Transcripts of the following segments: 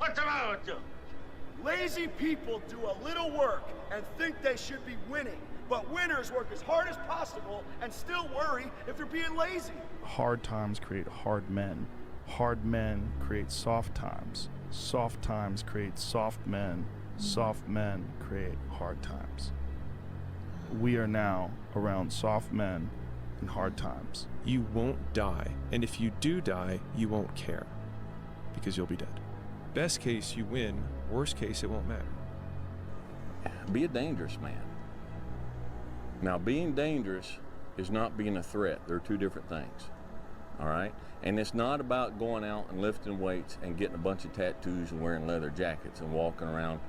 What's the matter with you? Lazy people do a little work and think they should be winning. But winners work as hard as possible and still worry if they're being lazy. Hard times create hard men. Hard men create soft times. Soft times create soft men. Soft men create hard times. We are now around soft men in hard times. You won't die, and if you do die, you won't care, because you'll be dead. Best case, you win. Worst case, it won't matter. Be a dangerous man. Now, being dangerous is not being a threat. They're two different things, all right? And it's not about going out and lifting weights and getting a bunch of tattoos and wearing leather jackets and walking around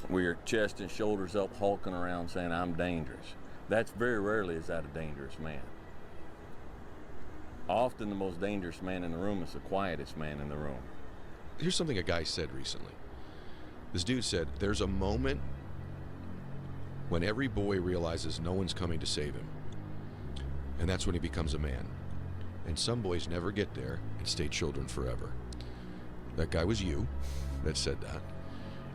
with your chest and shoulders up, hulking around saying, I'm dangerous. That's very rarely is that a dangerous man. Often the most dangerous man in the room is the quietest man in the room. Here's something a guy said recently. This dude said, there's a moment when every boy realizes no one's coming to save him. And that's when he becomes a man. And some boys never get there and stay children forever. That guy was you that said that.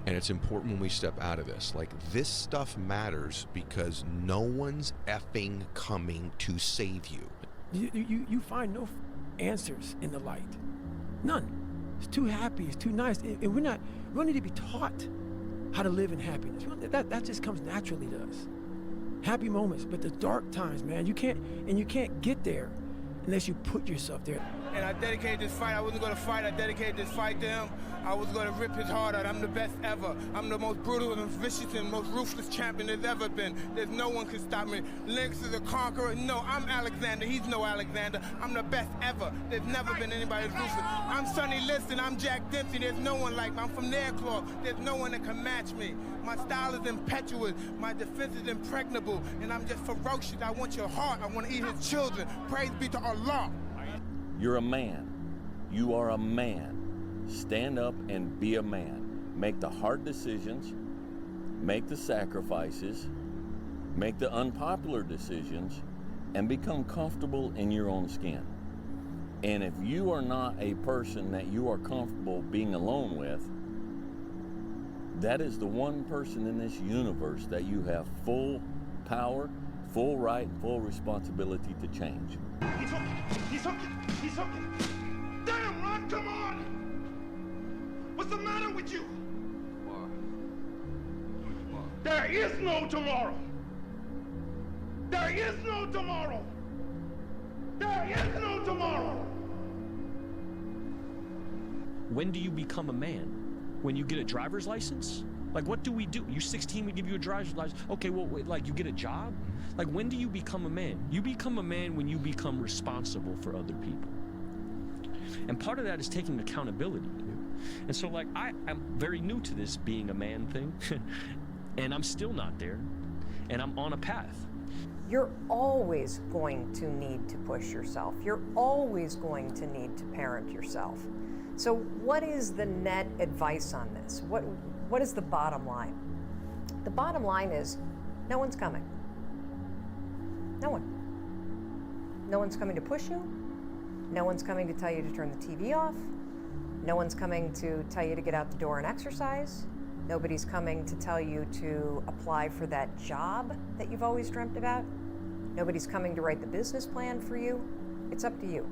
And it's important when we step out of this. Like, this stuff matters because no one's effing coming to save you. You find no answers in the light. None. It's too happy, it's too nice. And we don't need to be taught how to live in happiness. That just comes naturally to us. Happy moments, but the dark times, man, you can't get there unless you put yourself there. And I dedicated this fight. I wasn't going to fight. I dedicated this fight to him. I was going to rip his heart out. I'm the best ever. I'm the most brutal and vicious and most ruthless champion there's ever been. There's no one can stop me. Lennox is a conqueror. No, I'm Alexander. He's no Alexander. I'm the best ever. There's never been anybody as ruthless. I'm Sonny Liston. I'm Jack Dempsey. There's no one like me. I'm from Nairclaw. There's no one that can match me. My style is impetuous. My defense is impregnable. And I'm just ferocious. I want your heart. I want to eat his children. Praise be to Allah. You're a man. You are a man. Stand up and be a man. Make the hard decisions. Make the sacrifices. Make the unpopular decisions. And become comfortable in your own skin. And if you are not a person that you are comfortable being alone with, that is the one person in this universe that you have full power, full right, and full responsibility to change. He's hooking. He's hooking. He's hooking. Damn, Ron, come on! What's the matter with you? There is no tomorrow. There is no tomorrow. There is no tomorrow. When do you become a man? When you get a driver's license? Like, what do we do? You're 16, we give you a driver's license. Okay, well, wait, like, you get a job? Like, when do you become a man? You become a man when you become responsible for other people. And part of that is taking accountability. And so, like, I'm very new to this being a man thing. And I'm still not there. And I'm on a path. You're always going to need to push yourself. You're always going to need to parent yourself. So what is the net advice on this? What is the bottom line? The bottom line is no one's coming. No one. No one's coming to push you. No one's coming to tell you to turn the TV off. No one's coming to tell you to get out the door and exercise. Nobody's coming to tell you to apply for that job that you've always dreamt about. Nobody's coming to write the business plan for you. It's up to you.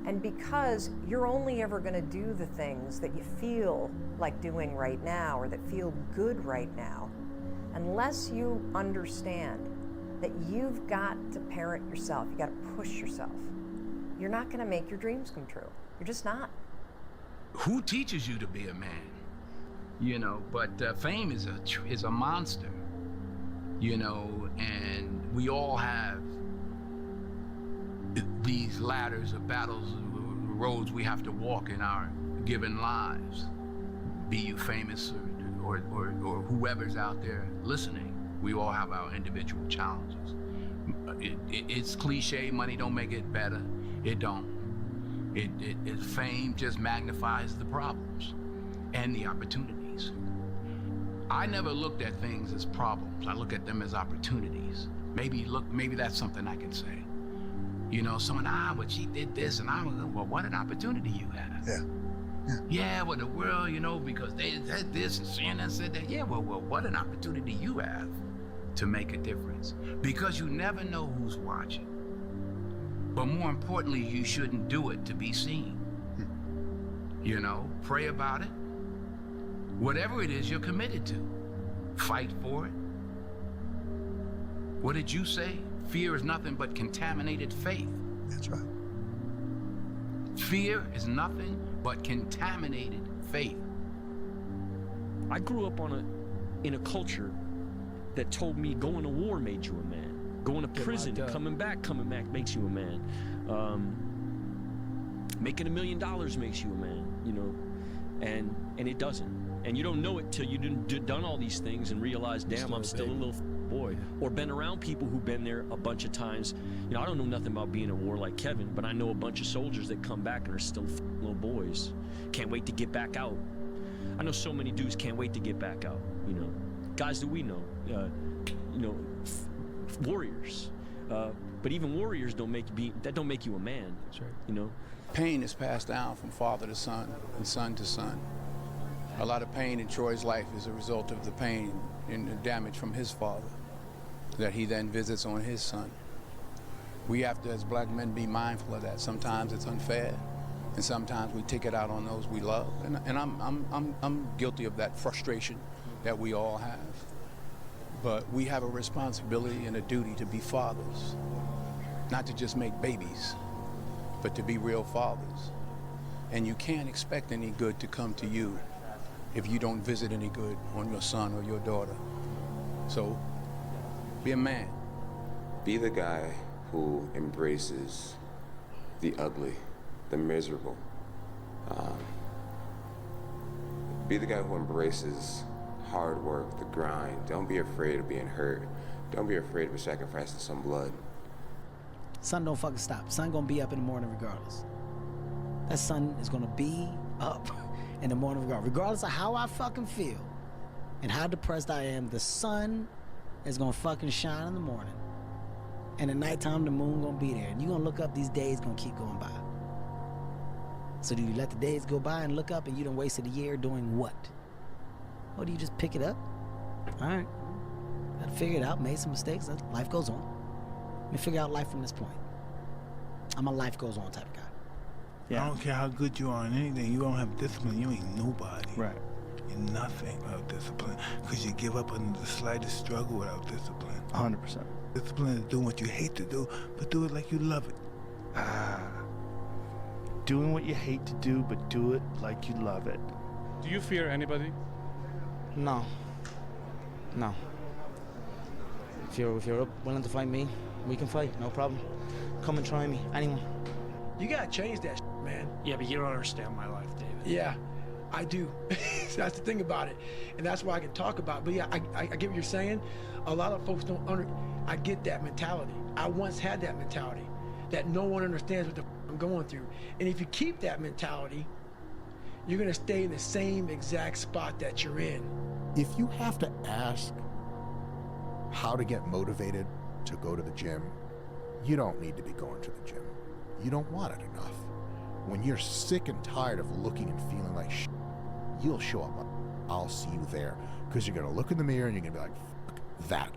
And because you're only ever going to do the things that you feel like doing right now or that feel good right now, unless you understand that you've got to parent yourself, you got to push yourself, you're not going to make your dreams come true. You're just not. Who teaches you to be a man? You know, but fame is a monster, you know, and we all have these ladders of battles, roads we have to walk in our given lives. Be you famous or whoever's out there listening, we all have our individual challenges. It's cliche, money don't make it better. It don't. Fame just magnifies the problems and the opportunities. I never looked at things as problems. I look at them as opportunities. Maybe that's something I can say. You know, someone, but she did this, and I'm, well, what an opportunity you have. Yeah. Yeah, well, the world, you know, because they said this and CNN said that. Yeah, well, what an opportunity you have to make a difference. Because you never know who's watching. But more importantly, you shouldn't do it to be seen. You know, pray about it. Whatever it is you're committed to, fight for it. What did you say? Fear is nothing but contaminated faith. That's right. Fear is nothing but contaminated faith. I grew up in a culture that told me going to war made you a man. Going to prison, coming back makes you a man. Making $1 million makes you a man, you know, and it doesn't. And you don't know it till you've done all these things and realize, damn, I'm still a little boy. Or been around people who've been there a bunch of times. You know, I don't know nothing about being at war like Kevin, but I know a bunch of soldiers that come back and are still little boys. Can't wait to get back out. I know so many dudes can't wait to get back out, you know. Guys that we know, you know, warriors. But even warriors don't make you a man. That's right. You know. Pain is passed down from father to son and son to son. A lot of pain in Troy's life is a result of the pain and the damage from his father that he then visits on his son. We have to, as black men, be mindful of that. Sometimes it's unfair, and sometimes we take it out on those we love. And I'm guilty of that frustration that we all have. But we have a responsibility and a duty to be fathers, not to just make babies, but to be real fathers. And you can't expect any good to come to you if you don't visit any good on your son or your daughter. So, be a man. Be the guy who embraces the ugly, the miserable. Be the guy who embraces hard work, the grind. Don't be afraid of being hurt. Don't be afraid of sacrificing some blood. Sun don't fucking stop. Sun gonna be up in the morning regardless. That sun is gonna be up in the morning regardless of how I fucking feel and how depressed I am. The sun is gonna fucking shine in the morning, and at nighttime the moon gonna be there, and you gonna look up. These days gonna keep going by. So do you let the days go by and look up and you done wasted a year doing what? Or do you just pick it up? All right, gotta figure it out, made some mistakes, life goes on. Let me figure out life from this point. I'm a life goes on type of guy. Yeah. I don't care how good you are in anything, you don't have discipline, you ain't nobody. Right. You're nothing without discipline, because you give up under the slightest struggle without discipline. 100%. Discipline is doing what you hate to do, but do it like you love it. Doing what you hate to do, but do it like you love it. Do you fear anybody? No. No. If you're willing to fight me, we can fight, no problem. Come and try me, anyone. You gotta change that man. Yeah, but you don't understand my life, David. Yeah, I do. That's the thing about it. And that's why I can talk about it. But yeah, I get what you're saying. A lot of folks don't I get that mentality. I once had that mentality, that no one understands what the I'm going through. And if you keep that mentality, you're gonna stay in the same exact spot that you're in. If you have to ask how to get motivated to go to the gym, you don't need to be going to the gym. You don't want it enough. When you're sick and tired of looking and feeling like shit, you'll show up. I'll see you there. Because you're gonna look in the mirror and you're gonna be like, fuck that.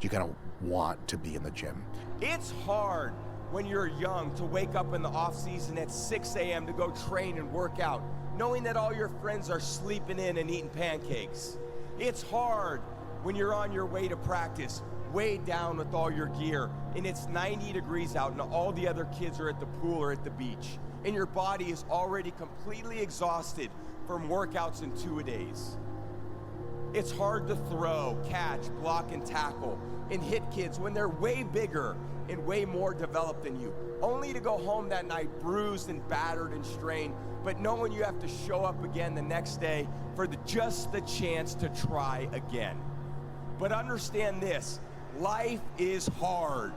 You're gonna want to be in the gym. It's hard when you're young to wake up in the off season at 6 a.m. to go train and work out, knowing that all your friends are sleeping in and eating pancakes. It's hard when you're on your way to practice, weighed down with all your gear, and it's 90 degrees out and all the other kids are at the pool or at the beach, and your body is already completely exhausted from workouts and two-a-days. It's hard to throw, catch, block, and tackle, and hit kids when they're way bigger and way more developed than you, only to go home that night bruised and battered and strained, but knowing you have to show up again the next day for just the chance to try again. But understand this, life is hard.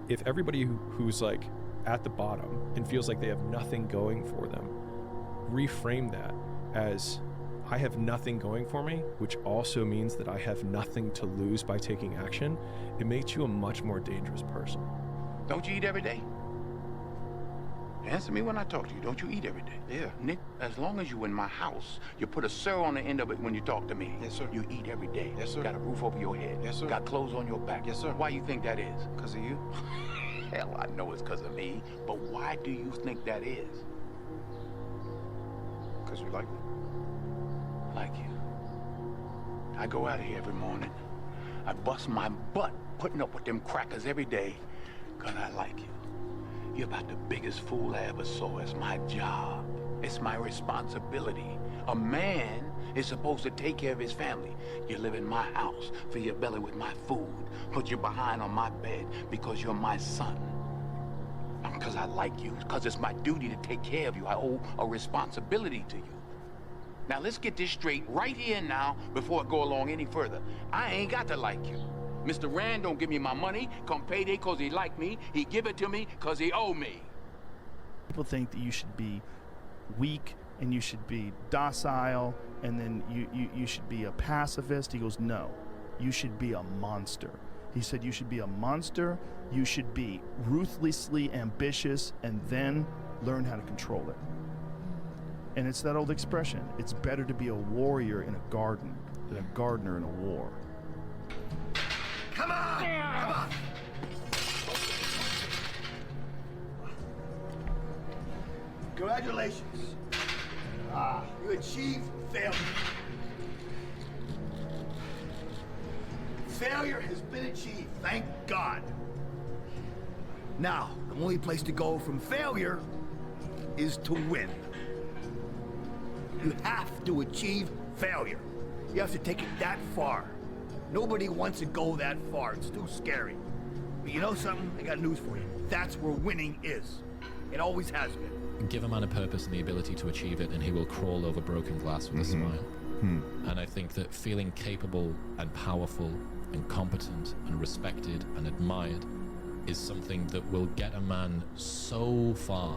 If everybody who's like at the bottom and feels like they have nothing going for them, reframe that as I have nothing going for me, which also means that I have nothing to lose by taking action, it makes you a much more dangerous person. Don't you eat every day? Answer me when I talk to you. Don't you eat every day? Yeah. Nick, as long as you in my house, you put a sir on the end of it when you talk to me. Yes, sir. You eat every day. Yes, sir. Got a roof over your head. Yes, sir. Got clothes on your back. Yes, sir. Why you think that is? Because of you. Hell, I know it's because of me, but why do you think that is? Because you like me. Like you. I go out of here every morning. I bust my butt putting up with them crackers every day because I like you. You're about the biggest fool I ever saw. It's my job. It's my responsibility. A man is supposed to take care of his family. You live in my house, fill your belly with my food, put your behind on my bed because you're my son. Because I like you, because it's my duty to take care of you. I owe a responsibility to you. Now let's get this straight right here and now before I go along any further. I ain't got to like you. Mr. Rand don't give me my money come payday because he like me. He give it to me because he owe me. People think that you should be weak and you should be docile and then you should be a pacifist. He goes, no, you should be a monster. He said you should be a monster, you should be ruthlessly ambitious, and then learn how to control it. And it's that old expression, it's better to be a warrior in a garden than a gardener in a war. Come on! Come on! Congratulations. You achieved failure. Failure has been achieved, thank God. Now, the only place to go from failure is to win. You have to achieve failure. You have to take it that far. Nobody wants to go that far. It's too scary. But you know something? I got news for you. That's where winning is. It always has been. Give a man a purpose and the ability to achieve it, and he will crawl over broken glass with a smile. And I think that feeling capable and powerful and competent and respected and admired is something that will get a man so far.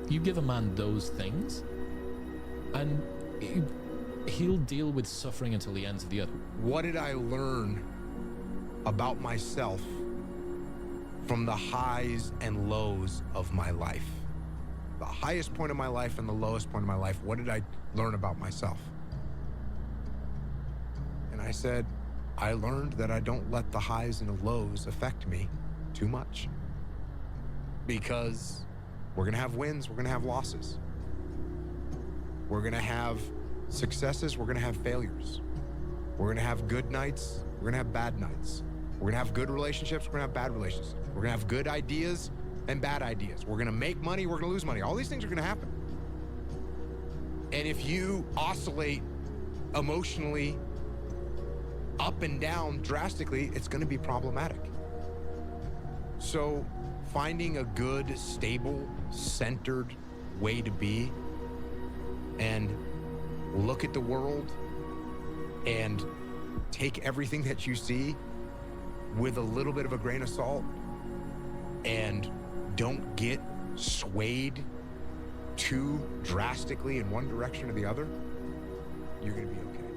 You give a man those things, and he'll deal with suffering until the ends of the earth. What did I learn about myself from the highs and lows of my life? The highest point of my life and the lowest point of my life, what did I learn about myself? And I said, I learned that I don't let the highs and the lows affect me too much. Because we're gonna have wins, we're gonna have losses. We're gonna have successes, we're gonna have failures. We're gonna have good nights, we're gonna have bad nights. We're gonna have good relationships, we're gonna have bad relationships. We're gonna have good ideas and bad ideas. We're gonna make money, we're gonna lose money. All these things are gonna happen. And if you oscillate emotionally up and down drastically, it's gonna be problematic. So finding a good, stable, centered way to be and look at the world and take everything that you see with a little bit of a grain of salt and don't get swayed too drastically in one direction or the other, you're gonna be okay.